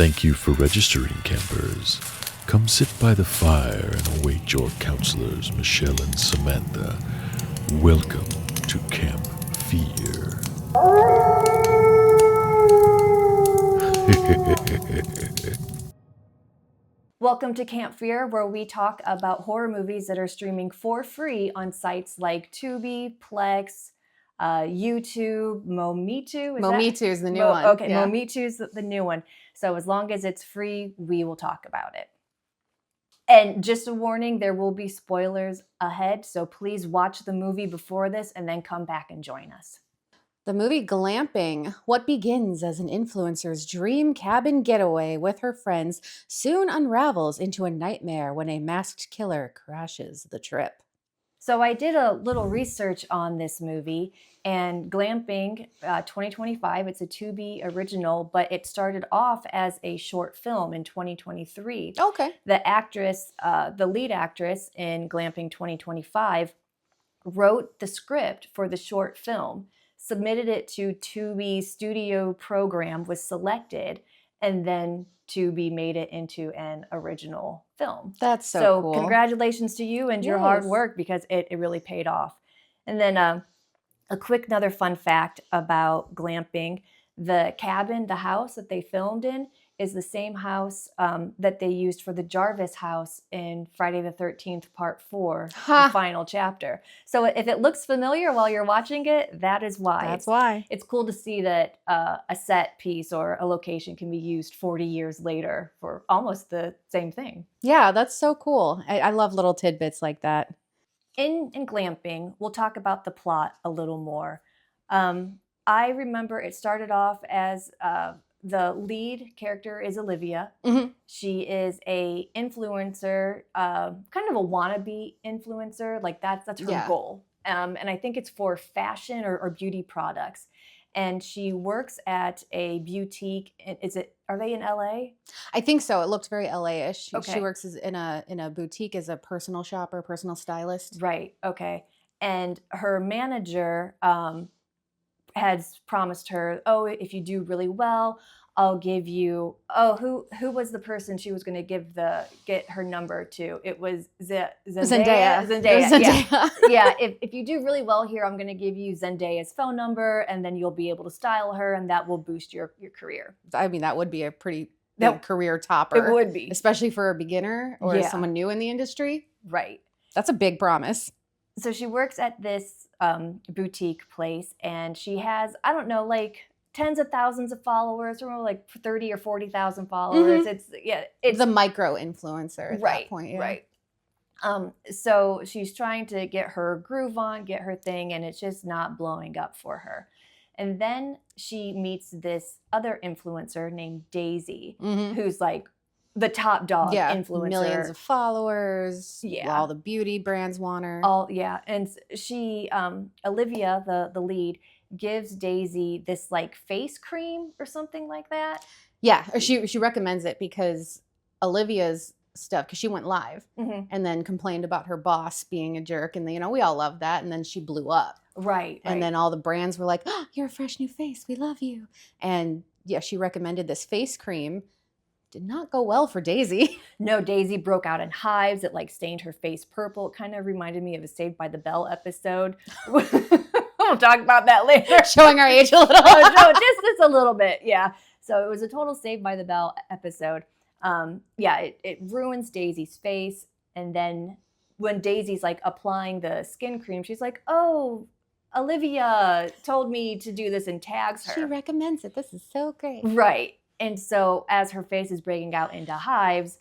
Thank you for registering, campers. Come sit by the fire and await your counselors, Michelle and Samantha. Welcome to Camp Fear. Welcome to Camp Fear, where we talk about horror movies that are streaming for free on sites like Tubi, Plex, YouTube, Momitu. Momitu is the new one. Okay, yeah. Momitu is the new one. So as long as it's free, we will talk about it. And just a warning, there will be spoilers ahead, so please watch the movie before this and then come back and join us. The movie Glamping, what begins as an influencer's dream cabin getaway with her friends, soon unravels into a nightmare when a masked killer crashes the trip. So I did a little research on this movie, and Glamping 2025, it's a Tubi original, but it started off as a short film in 2023. Okay. The lead actress in Glamping 2025 wrote the script for the short film, submitted it to Tubi's studio program, was selected, and then Tubi made it into an original film. That's so cool. Congratulations to you and your hard Yes. work, because it really paid off. And then a quick another fun fact about Glamping. The cabin, the house that they filmed in, is the same house that they used for the Jarvis house in Friday the 13th Part 4, the final chapter. So if it looks familiar while you're watching it, that is why. That's why. It's cool to see that a set piece or a location can be used 40 years later for almost the same thing. Yeah, that's so cool. I love little tidbits like that. In Glamping, we'll talk about the plot a little more. I remember it started off as the lead character is Olivia. Mm-hmm. She is a influencer, kind of a wannabe influencer. Like that's her goal. And I think it's for fashion or beauty products. And she works at a boutique. Are they in LA? I think so. It looked very LA-ish. Okay. She works in a boutique as a personal shopper, personal stylist. Right. Okay. And her manager has promised her, oh, if you do really well, I'll give you. Oh, who was the person she was going to get her number to? It was Zendaya. Zendaya. Yeah. If you do really well here, I'm going to give you Zendaya's phone number, and then you'll be able to style her, and that will boost your career. I mean, that would be a pretty big career topper. It would be, especially for a beginner or someone new in the industry. Right. That's a big promise. So she works at this boutique place, and she has, I don't know, like tens of thousands of followers, or like 30 or 40,000 followers. Mm-hmm. It's the micro influencer at that point. Yeah. Right. So she's trying to get her groove on, get her thing, and it's just not blowing up for her. And then she meets this other influencer named Daisy, mm-hmm. who's like the top dog influencer. Millions of followers. Yeah. All the beauty brands want her. And she, Olivia, the lead, gives Daisy this like face cream or something like that. Yeah, or she recommends it because Olivia's stuff, because she went live mm-hmm. and then complained about her boss being a jerk, and we all love that, and then she blew up. Right. And then all the brands were like, oh, you're a fresh new face, we love you. And yeah, she recommended this face cream. Did not go well for Daisy. No, Daisy broke out in hives. It like stained her face purple. It kind of reminded me of a Saved by the Bell episode. We'll talk about that later. Showing our age a little. No, just a little bit, yeah. So it was a total Saved by the Bell episode. It ruins Daisy's face. And then when Daisy's like applying the skin cream, she's like, oh, Olivia told me to do this, and tags her. She recommends it. This is so great. Right. And so as her face is breaking out into hives,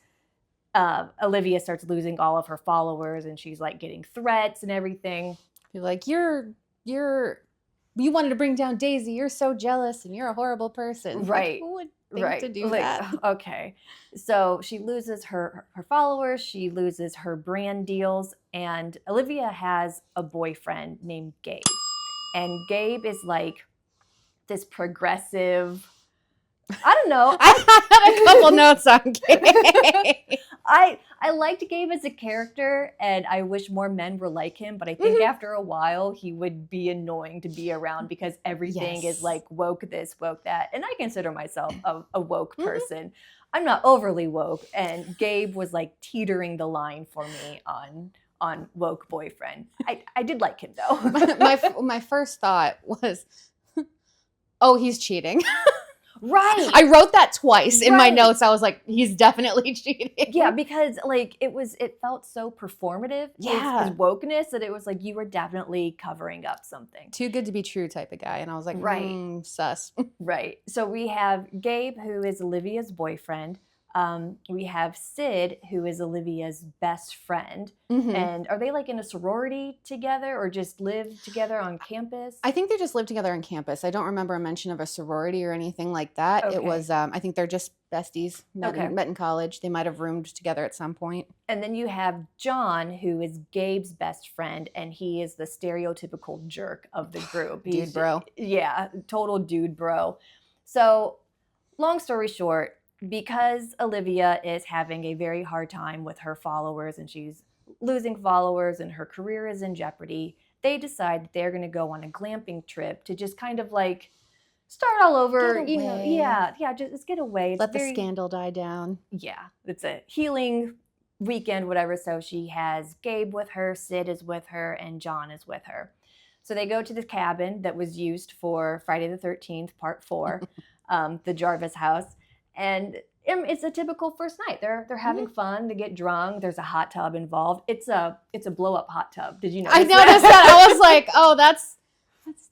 Olivia starts losing all of her followers, and she's like getting threats and everything. You're like, you wanted to bring down Daisy. You're so jealous, and you're a horrible person. Right. Like, who would think to do that? Okay. So she loses her followers. She loses her brand deals. And Olivia has a boyfriend named Gabe. And Gabe is like this progressive I don't know. I had a couple notes on Gabe. I liked Gabe as a character, and I wish more men were like him. But I think after a while, he would be annoying to be around because everything is like woke this, woke that. And I consider myself a woke person. I'm not overly woke, and Gabe was like teetering the line for me on woke boyfriend. I did like him though. My first thought was, oh, he's cheating. Right. I wrote that twice in my notes. I was like, he's definitely cheating. Yeah, because like it felt so performative. Yeah. His wokeness that it was like you were definitely covering up something. Too good to be true type of guy. And I was like, sus. Right. So we have Gabe, who is Olivia's boyfriend. We have Sid, who is Olivia's best friend. And are they like in a sorority together or just live together on campus? I think they just live together on campus. I don't remember a mention of a sorority or anything like that. Okay. It was, I think they're just besties, met in college. They might have roomed together at some point. And then you have John, who is Gabe's best friend, and he is the stereotypical jerk of the group. Dude bro. Yeah, total dude bro. So long story short, because Olivia is having a very hard time with her followers and she's losing followers and her career is in jeopardy, they decide that they're going to go on a glamping trip to just kind of like start all over. Get away. Just get away. Let the scandal die down. Yeah, it's a healing weekend, whatever. So she has Gabe with her, Sid is with her, and John is with her. So they go to the cabin that was used for Friday the 13th, Part 4, the Jarvis house. And it's a typical first night. They're having fun. They get drunk. There's a hot tub involved. It's a blow up hot tub. Did you notice? I noticed that. I was like, oh, that's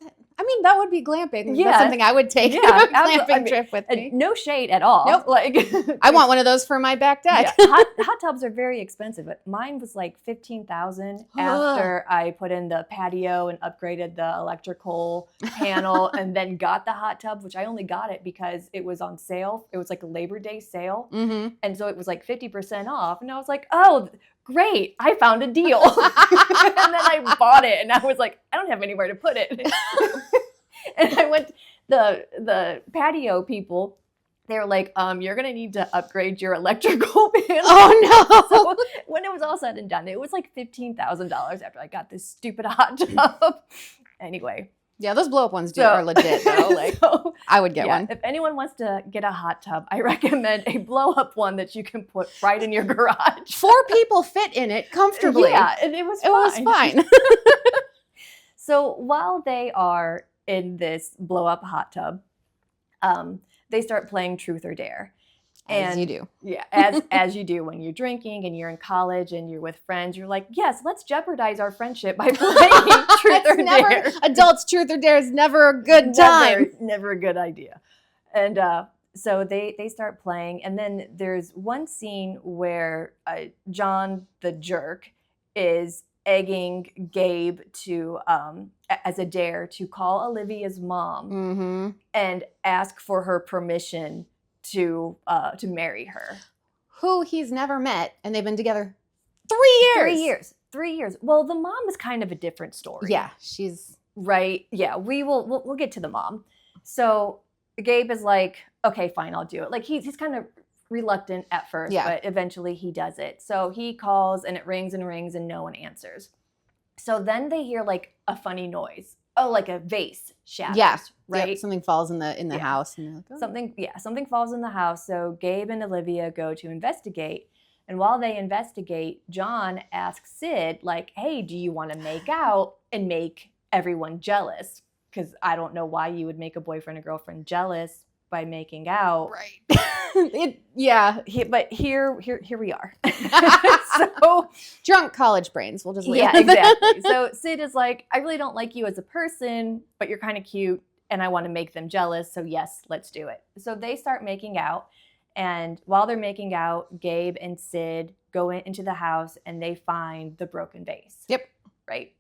that. I mean, that would be glamping. Yeah. That's something I would take on a glamping trip with me. No shade at all. Nope. Like I want one of those for my back deck. Yeah, hot tubs are very expensive. But mine was like $15,000 after I put in the patio and upgraded the electrical panel and then got the hot tub, which I only got it because it was on sale. It was like a Labor Day sale. And so it was like 50% off. And I was like, oh, great, I found a deal. And then I bought it and I was like, I don't have anywhere to put it. And I went, the patio people, they were like, you're going to need to upgrade your electrical panel. Oh, no. So when it was all said and done, it was like $15,000 after I got this stupid hot tub. Anyway. Yeah, those blow-up ones are legit, though. Like, so, I would get one. If anyone wants to get a hot tub, I recommend a blow-up one that you can put right in your garage. 4 people fit in it comfortably. Yeah, and it was fine. So while they are in this blow-up hot tub, they start playing Truth or Dare. As you do. Yeah, as you do when you're drinking and you're in college and you're with friends. You're like, yes, let's jeopardize our friendship by playing Truth or Dare. Adults, Truth or Dare is never a good time. Never a good idea. And so they start playing. And then there's one scene where John, the jerk, is egging Gabe to, as a dare, to call Olivia's mom and ask for her permission to marry her, who he's never met, and they've been together 3 years. 3 years. Well, the mom is kind of a different story. Yeah, she's right. Yeah, we'll get to the mom. So Gabe is like, okay, fine, I'll do it. Like he's kind of reluctant at first, but eventually he does it. So he calls and it rings and rings and no one answers. So then they hear like a funny noise. Oh, like a vase shatters. Yeah. Right. Yep, something falls in the house. And like, oh. Something falls in the house. So Gabe and Olivia go to investigate. And while they investigate, John asks Sid, like, hey, do you want to make out and make everyone jealous? Because I don't know why you would make a boyfriend or girlfriend jealous by making out. Right. But here we are. So drunk college brains. We'll just leave. Yeah, exactly. So Sid is like, I really don't like you as a person, but you're kind of cute and I want to make them jealous. So yes, let's do it. So they start making out. And while they're making out, Gabe and Sid go into the house and they find the broken vase. Yep. Right.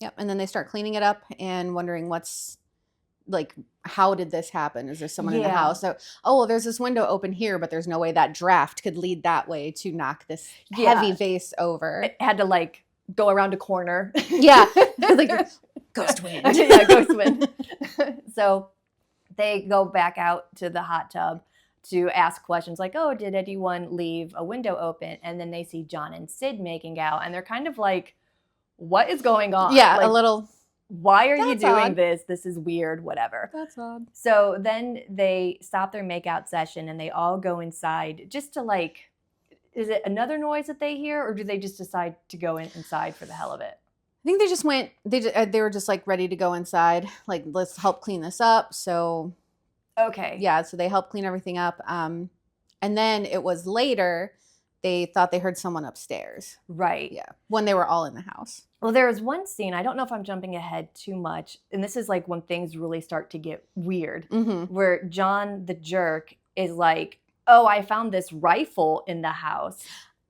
Yep. And then they start cleaning it up and wondering how did this happen? Is there someone in the house? So, well, there's this window open here, but there's no way that draft could lead that way to knock this heavy vase over. It had to go around a corner. Yeah. Like ghost wind. Yeah, ghost wind. So they go back out to the hot tub to ask questions like, oh, did anyone leave a window open? And then they see John and Sid making out, and they're kind of like, what is going on? Yeah, like, a little. Why are you That's doing odd. this? This is weird, whatever. That's odd. So then they stop their makeout session and they all go inside just to like, is it another noise that they hear, or do they just decide to go inside for the hell of it? I think they just went. They were just like ready to go inside. Like, let's help clean this up. So Okay. yeah, so they helped clean everything up. And then it was later. They thought they heard someone upstairs. Right. Yeah, when they were all in the house. Well, there was one scene, I don't know if I'm jumping ahead too much, and this is like when things really start to get weird, where John the jerk is like, oh, I found this rifle in the house,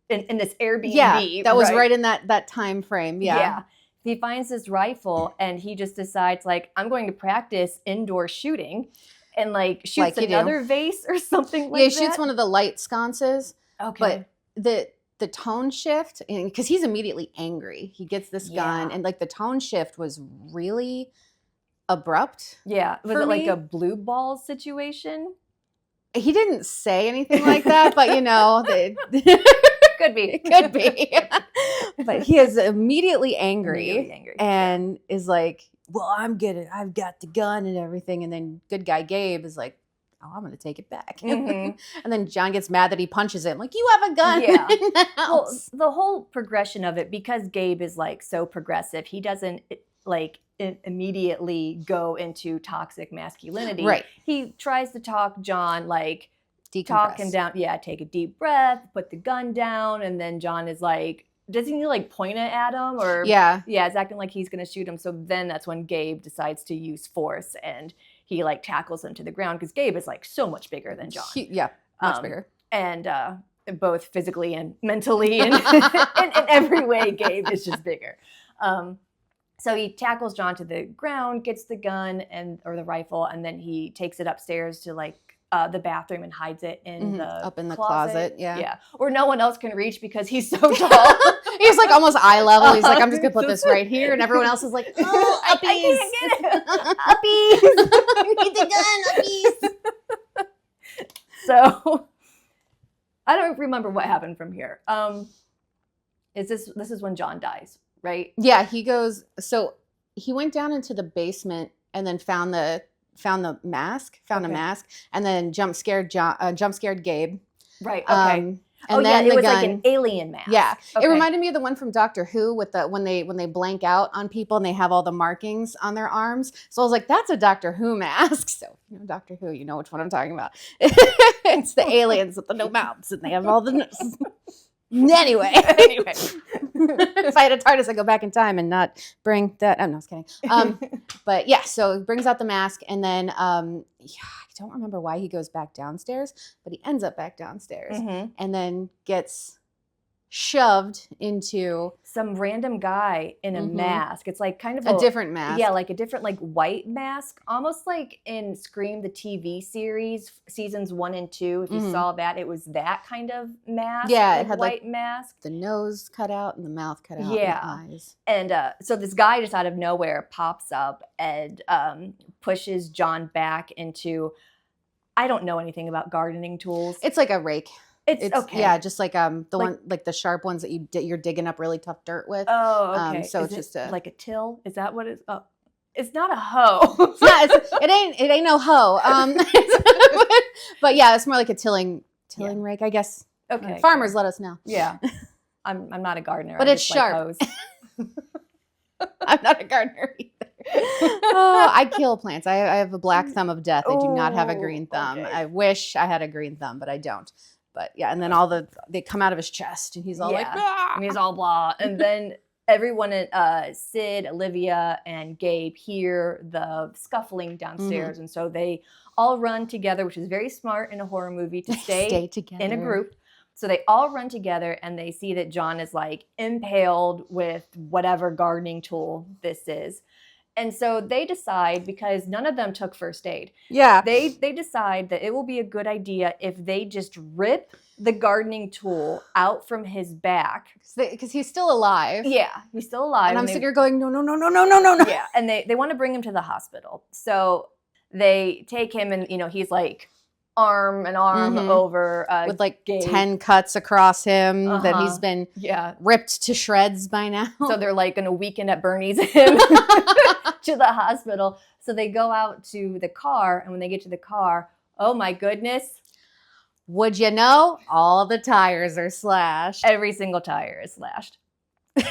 in this Airbnb. Yeah, that was right in that time frame. Yeah. He finds this rifle and he just decides like, I'm going to practice indoor shooting, and like shoots another vase or something like that. Yeah, he shoots one of the light sconces. Okay. But the tone shift, because he's immediately angry. He gets this gun, and like the tone shift was really abrupt. Yeah. Was it like a blue ball situation? He didn't say anything like that, but Could be. It could be. But he is immediately angry. And is like, well, I've got the gun and everything. And then good guy Gabe is like, oh, I'm going to take it back. And then John gets mad that he punches him. Like, you have a gun in the house. Well, the whole progression of it, because Gabe is like so progressive, he doesn't like immediately go into toxic masculinity. Right. He tries to talk John, like, Decompress. talk him down. Yeah, take a deep breath, put the gun down. And then John is like, doesn't he like point it at him? Or yeah, it's acting like he's going to shoot him. So then that's when Gabe decides to use force, and he like tackles him to the ground, because Gabe is like so much bigger than John. Much bigger. And both physically and mentally and in every way, Gabe is just bigger. So he tackles John to the ground, gets the gun or the rifle, and then he takes it upstairs to like the bathroom and hides it in up in the closet. Yeah, where no one else can reach because he's so tall. He's like almost eye level. He's like, I'm just gonna put this right here, and everyone else is like, oh, I can't get it. Uppies. I need the gun, uppies. So I don't remember what happened from here. This is when John dies, right? Yeah, he goes. So he went down into the basement and then found the mask, a mask, and then jump scared Gabe. Right. Okay. And then it was like an alien mask. Yeah. Okay. It reminded me of the one from Doctor Who with when they blank out on people and they have all the markings on their arms. So I was like, that's a Doctor Who mask. So, Doctor Who, you know which one I'm talking about. It's the aliens with the no mouths, and they have all the Anyway. If I had a TARDIS, I'd go back in time and not bring that. I'm not kidding. But yeah, so he brings out the mask, and then I don't remember why he goes back downstairs, but he ends up back downstairs and then gets shoved into some random guy in a mask. It's like kind of a different mask. Yeah, like a different like white mask, almost like in Scream the TV series seasons 1 and 2. If you saw that, it was that kind of mask. Yeah, like it had white mask, the nose cut out and the mouth cut out. Yeah, and the eyes. And so this guy just out of nowhere pops up and pushes John back into. I don't know anything about gardening tools. It's like a rake. It's okay. Yeah, just like one like the sharp ones that you're digging up really tough dirt with. Oh, okay. So it's just like a till. Is that what it's? Oh, it's not a hoe. It ain't no hoe. But yeah, it's more like a tilling rake, I guess. Okay. Farmers, let us know. Yeah, I'm not a gardener, but it's sharp. I'm not a gardener either. I kill plants. I have a black thumb of death. I do not have a green thumb. Okay. I wish I had a green thumb, but I don't. But yeah, and then they come out of his chest, and he's all like, ah! And he's all blah. And then everyone, Sid, Olivia, and Gabe hear the scuffling downstairs, and so they all run together, which is very smart in a horror movie to stay together in a group. So they all run together, and they see that John is like impaled with whatever gardening tool this is. And so they decide, because none of them took first aid. Yeah. They decide that it will be a good idea if they just rip the gardening tool out from his back. Because he's still alive. Yeah, he's still alive. And I'm sitting here going, no. Yeah, and they want to bring him to the hospital. So they take him and, he's like arm in arm over with like Gabe. 10 cuts across him that he's been Yeah. ripped to shreds by now. So they're like going to weekend at Bernie's him to the hospital. So they go out to the car, and when they get to the car, oh my goodness. Would you know? All the tires are slashed. Every single tire is slashed.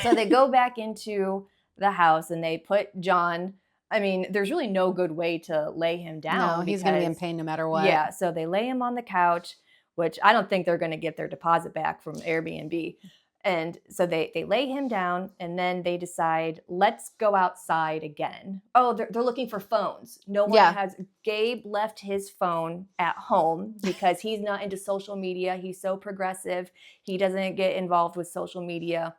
So they go back into the house and they put John. I mean, there's really no good way to lay him down. No, he's going to be in pain no matter what. Yeah, so they lay him on the couch, which I don't think they're going to get their deposit back from Airbnb. And so they lay him down, and then they decide, let's go outside again. Oh, they're looking for phones. No one has. Gabe left his phone at home because he's not into social media. He's so progressive. He doesn't get involved with social media.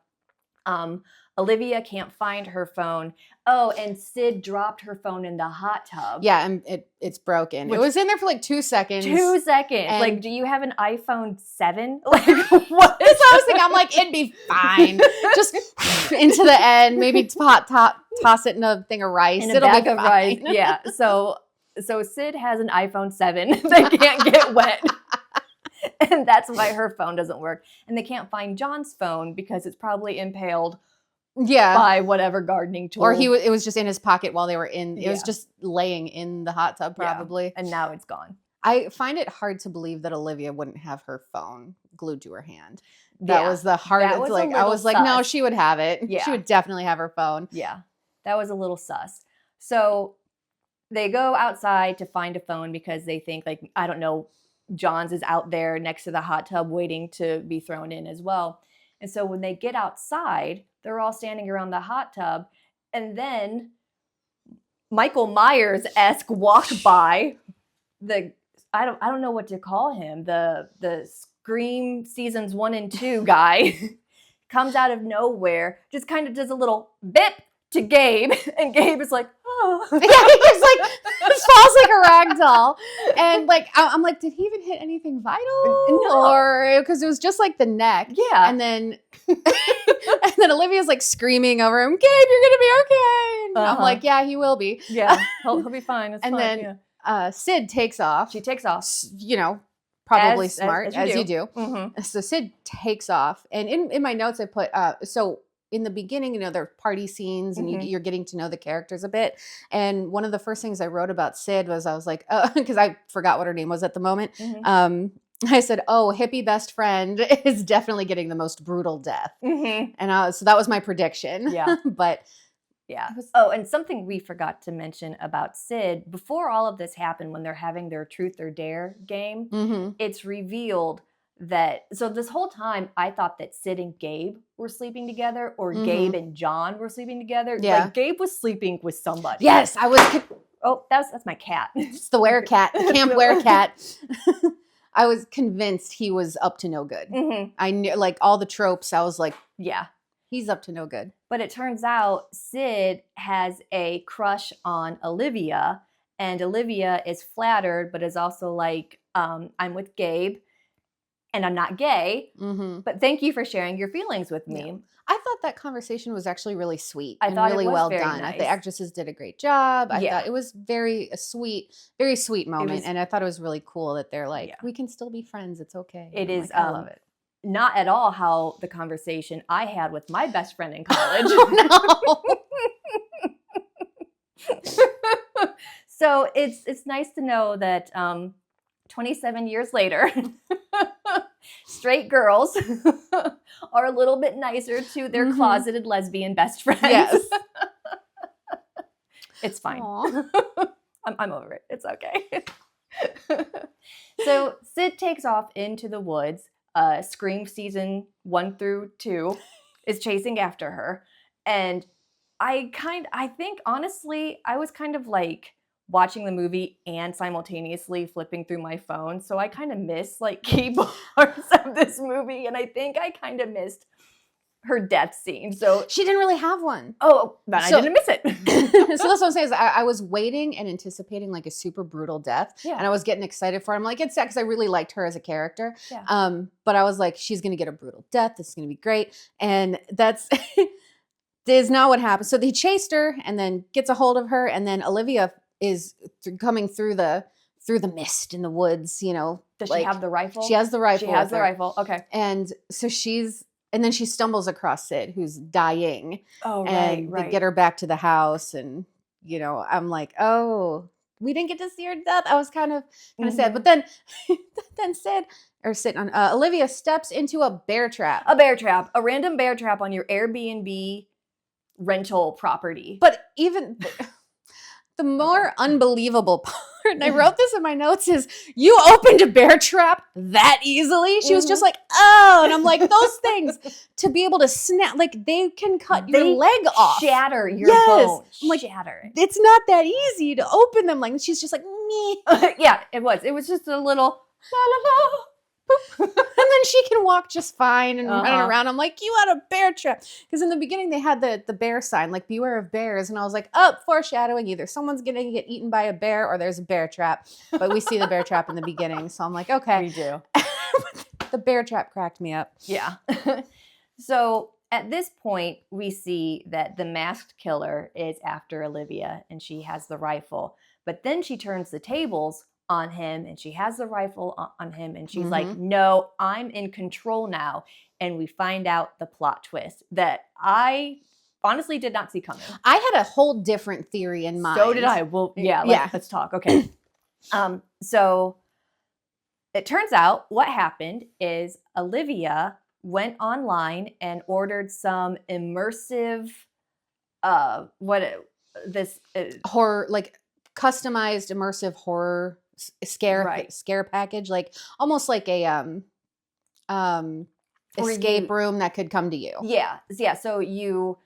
Olivia can't find her phone. Oh, and Sid dropped her phone in the hot tub. Yeah, and it's broken. It was in there for like 2 seconds. 2 seconds. Like, do you have an iPhone 7? Like, what? That's what I was thinking. I'm like, it'd be fine. Just into the end, maybe toss it in a thing of rice. In a bag of rice. Yeah. So Sid has an iPhone 7 that can't get wet. And that's why her phone doesn't work. And they can't find John's phone because it's probably impaled by whatever gardening tool. Or it was just in his pocket while they were in. It was just laying in the hot tub probably. Yeah. And now it's gone. I find it hard to believe that Olivia wouldn't have her phone glued to her hand. That was the hardest. I was like, no, she would have it. Yeah. She would definitely have her phone. Yeah. That was a little sus. So they go outside to find a phone because they think, like, I don't know, John's is out there next to the hot tub waiting to be thrown in as well. And so when they get outside, they're all standing around the hot tub. And then Michael Myers-esque walk by. I don't know what to call him. The Scream seasons 1 and 2 guy comes out of nowhere, just kind of does a little bip to Gabe. And Gabe is like, oh. Yeah, he just like falls like a rag doll. And like, I'm like, did he even hit anything vital? No. Or because it was just like the neck. Yeah. And then Olivia's like screaming over him, Gabe, you're gonna be okay. And I'm like, yeah, he will be. Yeah, he'll be fine. It's and fine. Then Sid takes off. She takes off. Probably smart as you do. Mm-hmm. So Sid takes off. And in my notes I put, so in the beginning, there are party scenes and you're getting to know the characters a bit. And one of the first things I wrote about Sid was I was like, because I forgot what her name was at the moment. I said, hippie best friend is definitely getting the most brutal death. And so that was my prediction. Yeah. But yeah. And something we forgot to mention about Sid, before all of this happened, when they're having their truth or dare game, it's revealed that, so this whole time I thought that Sid and Gabe were sleeping together, or Gabe and John were sleeping together. Yeah. Like, Gabe was sleeping with somebody. Yes, I was. Oh, that's my cat. It's the werecat, the camp werecat. I was convinced he was up to no good. I knew, like, all the tropes. I was like, yeah, he's up to no good. But it turns out Sid has a crush on Olivia, and Olivia is flattered, but is also like, I'm with Gabe. And I'm not gay, but thank you for sharing your feelings with me. Yeah. I thought that conversation was actually really sweet and thought really it was well very done. nice. The actresses did a great job. I thought it was very sweet moment. And I thought it was really cool that they're like, we can still be friends. It's okay. It is. I love it. Not at all how the conversation I had with my best friend in college. So it's nice to know that 27 years later, straight girls are a little bit nicer to their closeted lesbian best friends. Yes. It's fine. I'm over it. It's okay. So Sid takes off into the woods. Scream season 1 through 2 is chasing after her. And I think honestly, I was kind of like watching the movie and simultaneously flipping through my phone. So I kind of miss like key parts of this movie. And I think I kind of missed her death scene. So she didn't really have one. Oh, then I didn't miss it. So that's what I'm saying is I was waiting and anticipating like a super brutal death. Yeah. And I was getting excited for it. I'm like, it's sad because I really liked her as a character. Yeah. But I was like, she's going to get a brutal death. This is going to be great. And that's is not what happened. So they chased her and then gets a hold of her. And then Olivia is coming through the mist in the woods, Does she have the rifle? She has the rifle. She has with the her. rifle. Okay. And so and then she stumbles across Sid, who's dying. Oh, and right. they get her back to the house, and I'm like, oh, we didn't get to see her death. I was kind of sad, but then Olivia steps into a bear trap. A random bear trap on your Airbnb rental property. But even the more unbelievable part, and I wrote this in my notes, is you opened a bear trap that easily? She was just like, oh, and I'm like, those things to be able to snap, like they can cut your leg off. Shatter your bone. I'm like, shatter it. It's not that easy to open them. Like, she's just like, me. Yeah, it was. It was just a little la la la. And then she can walk just fine and run around. I'm like, you had a bear trap. Because in the beginning they had the bear sign, like beware of bears. And I was like, oh, foreshadowing, either someone's going to get eaten by a bear or there's a bear trap. But we see the bear trap in the beginning. So I'm like, okay. We do. The bear trap cracked me up. Yeah. So at this point, we see that the masked killer is after Olivia and she has the rifle. But then she turns the tables on him and she has the rifle on him and she's like, no, I'm in control now. And we find out the plot twist that I honestly did not see coming. I had a whole different theory in mind. So did I. Well, let's talk. Okay. So it turns out what happened is Olivia went online and ordered some immersive horror, like customized immersive horror scare package, like almost like a escape room that could come to you. Yeah. So you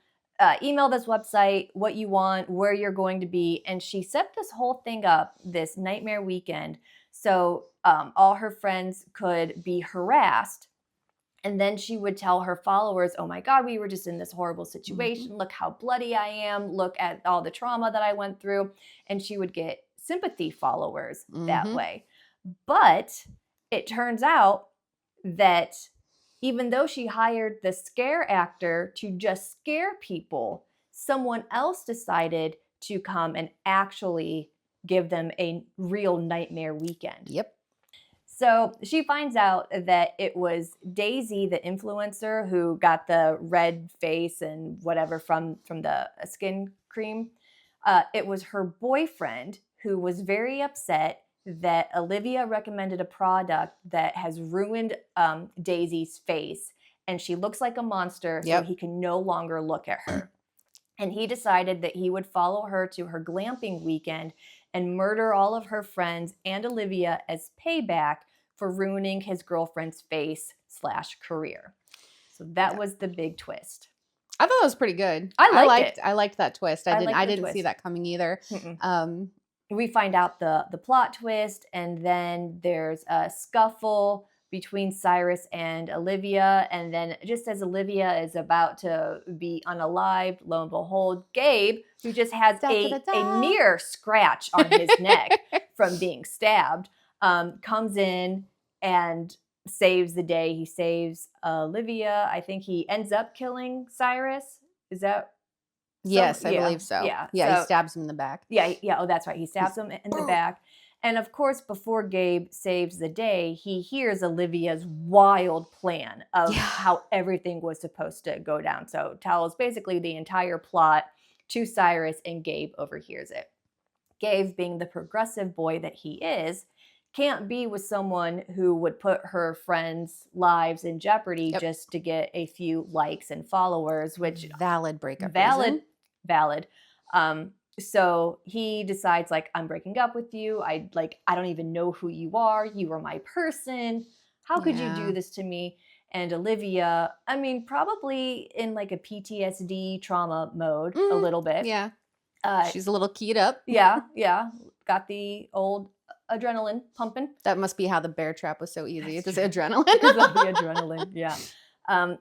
email this website what you want, where you're going to be, and she set this whole thing up, this nightmare weekend, so all her friends could be harassed. And then she would tell her followers, oh my God, we were just in this horrible situation. Look how bloody I am. Look at all the trauma that I went through. And she would get sympathy followers that way. But it turns out that even though she hired the scare actor to just scare people, someone else decided to come and actually give them a real nightmare weekend. Yep. So she finds out that it was Daisy, the influencer, who got the red face and whatever from the skin cream. It was her boyfriend who was very upset that Olivia recommended a product that has ruined Daisy's face, and she looks like a monster, so he can no longer look at her. And he decided that he would follow her to her glamping weekend and murder all of her friends and Olivia as payback for ruining his girlfriend's face/career. So that was the big twist. I thought that was pretty good. I liked that twist. I didn't see that coming either. We find out the plot twist, and then there's a scuffle between Cyrus and Olivia. And then just as Olivia is about to be unalived, lo and behold, Gabe, who just has a near scratch on his neck from being stabbed, comes in and saves the day. He saves Olivia. I think he ends up killing Cyrus. Is that? Yes, I believe so. Yeah, he stabs him in the back. Yeah. Oh, that's right. He stabs him in the back. And of course, before Gabe saves the day, he hears Olivia's wild plan of how everything was supposed to go down. So tells basically the entire plot to Cyrus, and Gabe overhears it. Gabe, being the progressive boy that he is, can't be with someone who would put her friends' lives in jeopardy just to get a few likes and followers, which valid breakup reason. Valid. So he decides, like, I'm breaking up with you. I don't even know who you are. You are my person. How could you do this to me? And Olivia, I mean, probably in like a PTSD trauma mode a little bit. Yeah. She's a little keyed up. Yeah. Got the old adrenaline pumping. That must be how the bear trap was so easy. It's the adrenaline. The adrenaline, yeah.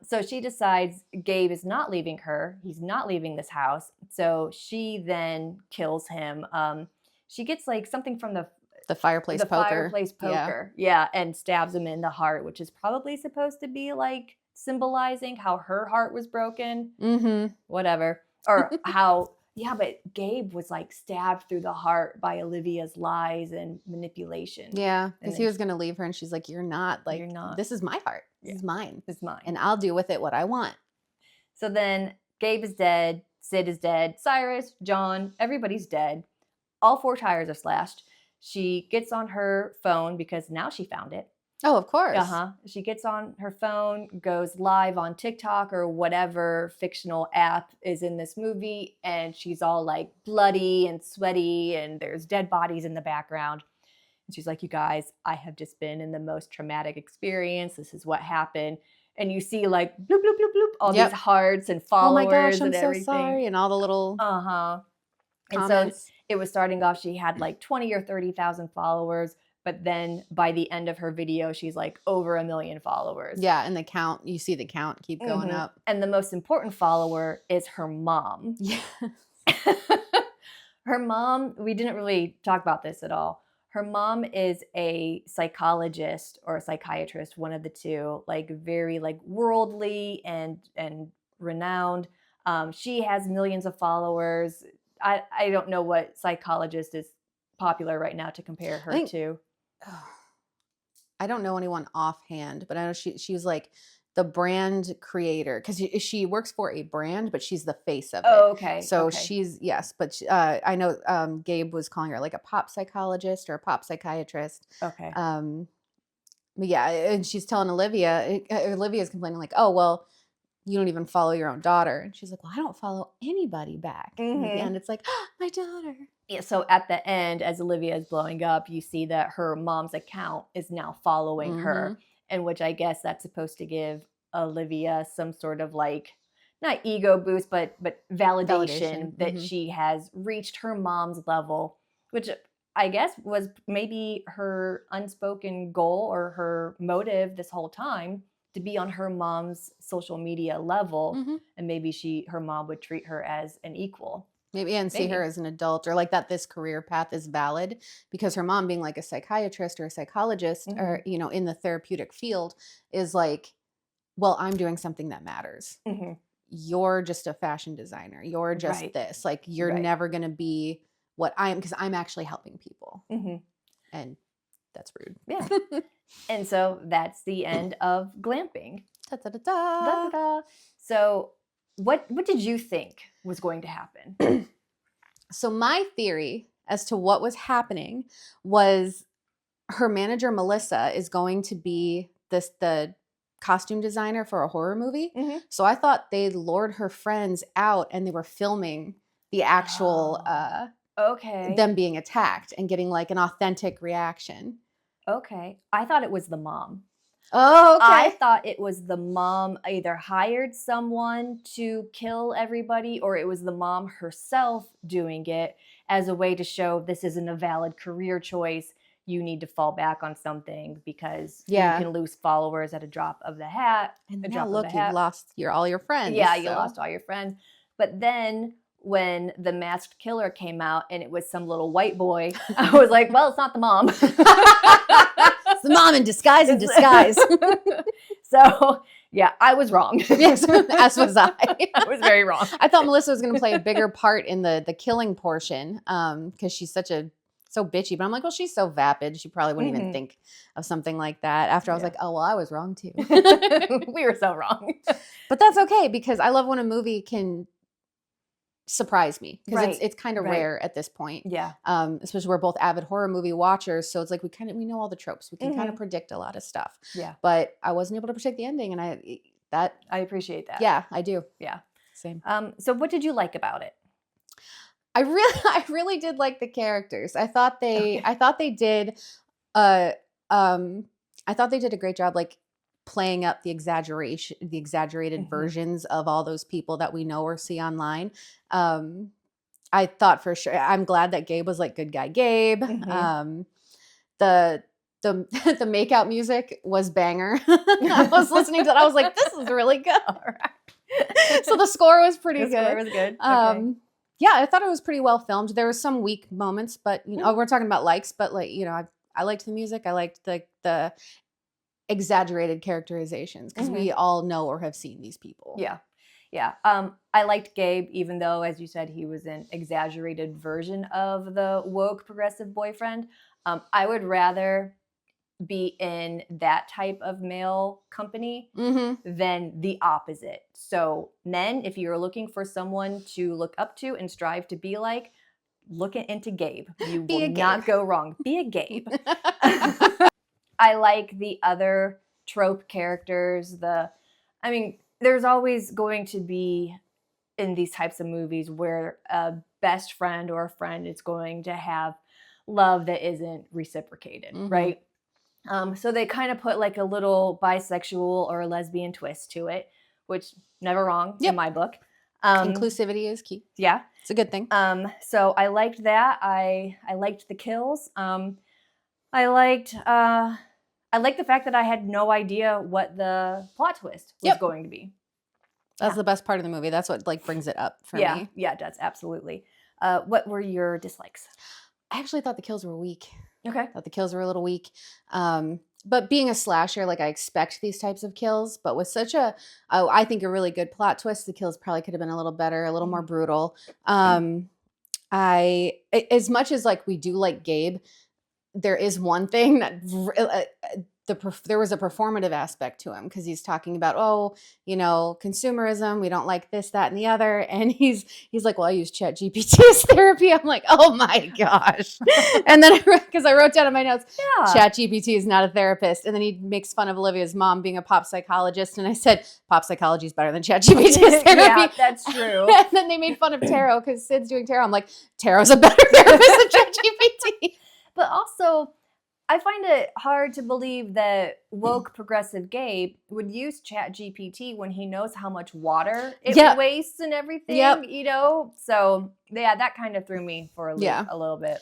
So she decides Gabe is not leaving her. He's not leaving this house. So she then kills him. She gets like something from the fireplace poker. Fireplace poker. Yeah, and stabs him in the heart, which is probably supposed to be like symbolizing how her heart was broken. Whatever. Or how, Yeah, but Gabe was like stabbed through the heart by Olivia's lies and manipulation. Yeah, because And he then was going to leave her and she's like, you're not. Like, You're not. this is my heart. This Yeah. is mine. It's mine. And I'll do with it what I want. So then Gabe is dead. Sid is dead. Cyrus, John, everybody's dead. All 4 tires are slashed. She gets on her phone because now she found it. Oh, of course. She gets on her phone, goes live on TikTok or whatever fictional app is in this movie, and she's all like bloody and sweaty, and there's dead bodies in the background. And she's like, you guys, I have just been in the most traumatic experience. This is what happened. And you see like bloop, bloop, bloop, bloop, all these hearts and followers. Oh my gosh, I'm and so everything. sorry. And all the little And so it was starting off, she had like 20 or 30,000 followers. But then by the end of her video, she's like over 1 million followers. Yeah, and the count, you see the count keep going up. And the most important follower is her mom. Yeah. Her mom, we didn't really talk about this at all. Her mom is a psychologist or a psychiatrist, one of the two, like very like worldly and renowned. She has millions of followers. I don't know what psychologist is popular right now to compare her to. I don't know anyone offhand, but I know she's like the brand creator because she works for a brand, but she's the face of it. Oh, okay. So she's, yes, but I know Gabe was calling her like a pop psychologist or a pop psychiatrist. Okay. But yeah, and she's telling Olivia's complaining like, oh, well, you don't even follow your own daughter. And she's like, well, I don't follow anybody back. And it's like, oh, my daughter. Yeah, so at the end, as Olivia is blowing up, you see that her mom's account is now following her, and which I guess that's supposed to give Olivia some sort of like, not ego boost, but validation that she has reached her mom's level, which I guess was maybe her unspoken goal or her motive this whole time, to be on her mom's social media level, and maybe her mom would treat her as an equal. Maybe, and see her as an adult, or like that this career path is valid, because her mom being like a psychiatrist or a psychologist or, you know, in the therapeutic field is like, well, I'm doing something that matters. You're just a fashion designer. You're just this. Like, you're never going to be what I am, because I'm actually helping people. And that's rude. Yeah. And so that's the end of Glamping. Da-da-da-da. So what did you think was going to happen? So my theory as to what was happening was her manager, Melissa, is going to be the costume designer for a horror movie. So I thought they lured her friends out and they were filming the actual them being attacked and getting like an authentic reaction. Okay. I thought it was the mom. Oh, okay. I thought it was the mom either hired someone to kill everybody, or it was the mom herself doing it as a way to show this isn't a valid career choice. You need to fall back on something because you can lose followers at a drop of the hat. And now look, you've lost all your friends. Yeah, you lost all your friends. But then when the masked killer came out and it was some little white boy, I was like, well, it's not the mom. It's the mom in disguise. So, yeah, I was wrong. Yes, as was I. I was very wrong. I thought Melissa was going to play a bigger part in the killing portion because she's so bitchy. But I'm like, well, she's so vapid. She probably wouldn't even think of something like that. After I was like, oh, well, I was wrong too. We were so wrong. But that's okay, because I love when a movie can surprise me, because it's kind of rare at this point. Yeah. Especially we're both avid horror movie watchers, so it's like we know all the tropes. We can kind of predict a lot of stuff. Yeah. But I wasn't able to predict the ending, and I appreciate that. Yeah, I do. Yeah. Same. So what did you like about it? I really did like the characters. I thought they did I thought they did a great job, like playing up the exaggerated versions of all those people that we know or see online. I thought for sure, I'm glad that Gabe was like good guy Gabe. The makeout music was banger. I was listening to that. I was like, this is really good. All right. So the score was pretty good. The score was good. Okay. Yeah, I thought it was pretty well filmed. There was some weak moments, but you know, we're talking about likes, but like, you know, I liked the music. I liked the exaggerated characterizations, because we all know or have seen these people. Yeah. Yeah. I liked Gabe, even though, as you said, he was an exaggerated version of the woke progressive boyfriend. I would rather be in that type of male company than the opposite. So, men, if you're looking for someone to look up to and strive to be like, look into Gabe. You Be will a Gabe. not go wrong. Be a Gabe. I like the other trope characters. There's always going to be in these types of movies where a best friend or a friend is going to have love that isn't reciprocated, right? So they kind of put like a little bisexual or a lesbian twist to it, which never wrong in my book. Inclusivity is key. Yeah. It's a good thing. So I liked that. I liked the kills. I liked the fact that I had no idea what the plot twist was going to be. That's the best part of the movie. That's what like brings it up for me. Yeah, it does. Absolutely. What were your dislikes? I actually thought the kills were weak. Okay. I thought the kills were a little weak. But being a slasher, like I expect these types of kills, but with such I think a really good plot twist, the kills probably could have been a little better, a little more brutal. As much as like we do like Gabe, there is one thing that there was a performative aspect to him because he's talking about, consumerism. We don't like this, that, and the other. And he's like, well, I use ChatGPT as therapy. I'm like, oh my gosh. And then because I wrote down in my notes, ChatGPT is not a therapist. And then he makes fun of Olivia's mom being a pop psychologist. And I said, pop psychology is better than ChatGPT as therapy. Yeah, that's true. And then they made fun of tarot because Sid's doing tarot. I'm like, tarot's a better therapist than ChatGPT. But also, I find it hard to believe that woke progressive Gabe would use ChatGPT when he knows how much water it wastes and everything, So, yeah, that kind of threw me for a little bit.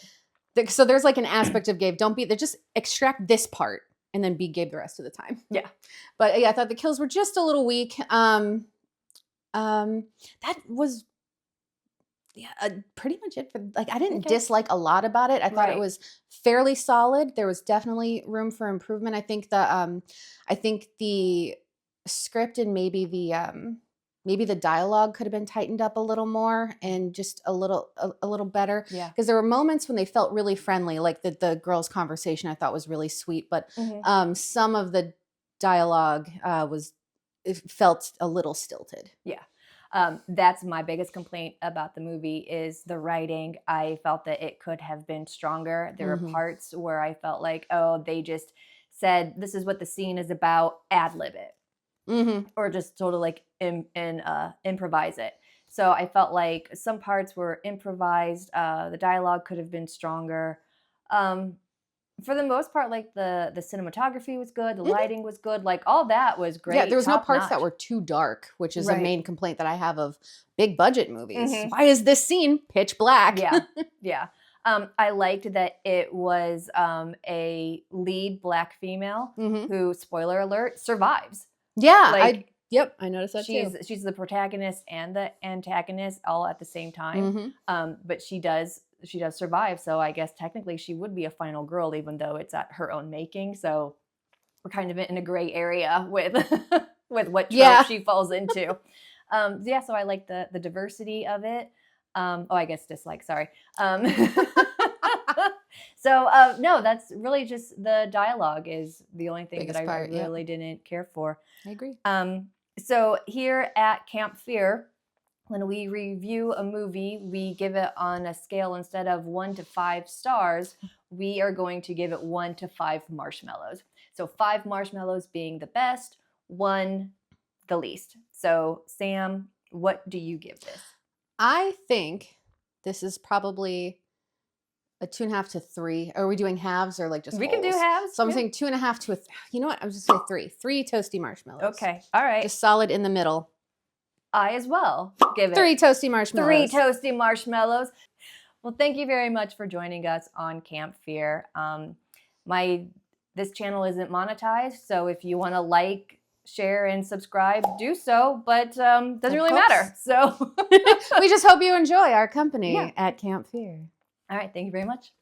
So there's like an aspect of Gabe. Just extract this part and then be Gabe the rest of the time. Yeah. But yeah, I thought the kills were just a little weak. That was... pretty much it for I didn't dislike a lot about it. I thought it was fairly solid. There was definitely room for improvement. I think the script and maybe the dialogue could have been tightened up a little more and just a little better. Yeah. Because there were moments when they felt really friendly, like the girls' conversation I thought was really sweet, but some of the dialogue felt a little stilted. Yeah. That's my biggest complaint about the movie is the writing. I felt that it could have been stronger. There were parts where I felt like, they just said, this is what the scene is about, ad-lib it. Or just sort of like improvise it. So I felt like some parts were improvised. The dialogue could have been stronger. For the most part, like the cinematography was good, the lighting was good, like all that was great. Yeah, there was no parts that were too dark, which is a main complaint that I have of big budget movies. Why is this scene pitch black? Yeah. I liked that it was a lead black female who, spoiler alert, survives. Yeah, I noticed that too. She's the protagonist and the antagonist all at the same time. But she does survive, so I guess technically she would be a final girl, even though it's at her own making. So we're kind of in a gray area with what trope she falls into. So I like the diversity of it. I guess dislike. Sorry. No, that's really just the dialogue is the only thing that I really didn't care for. I agree. So here at Camp Fear, when we review a movie, we give it on a scale instead of 1 to 5 stars, we are going to give it 1 to 5 marshmallows. So 5 marshmallows being the best, 1 the least. So Sam, what do you give this? I think this is probably a 2.5 to 3. Are we doing halves or like just We wholes? can do halves. So I'm saying 2.5 to you know what? I'm just saying 3. 3 toasty marshmallows. Okay. All right. Just solid in the middle. I as well give it 3 toasty marshmallows. 3 toasty marshmallows. Well, thank you very much for joining us on Camp Fear. This channel isn't monetized, so if you want to like, share, and subscribe, do so, but doesn't really matter. So we just hope you enjoy our company at Camp Fear. All right, thank you very much.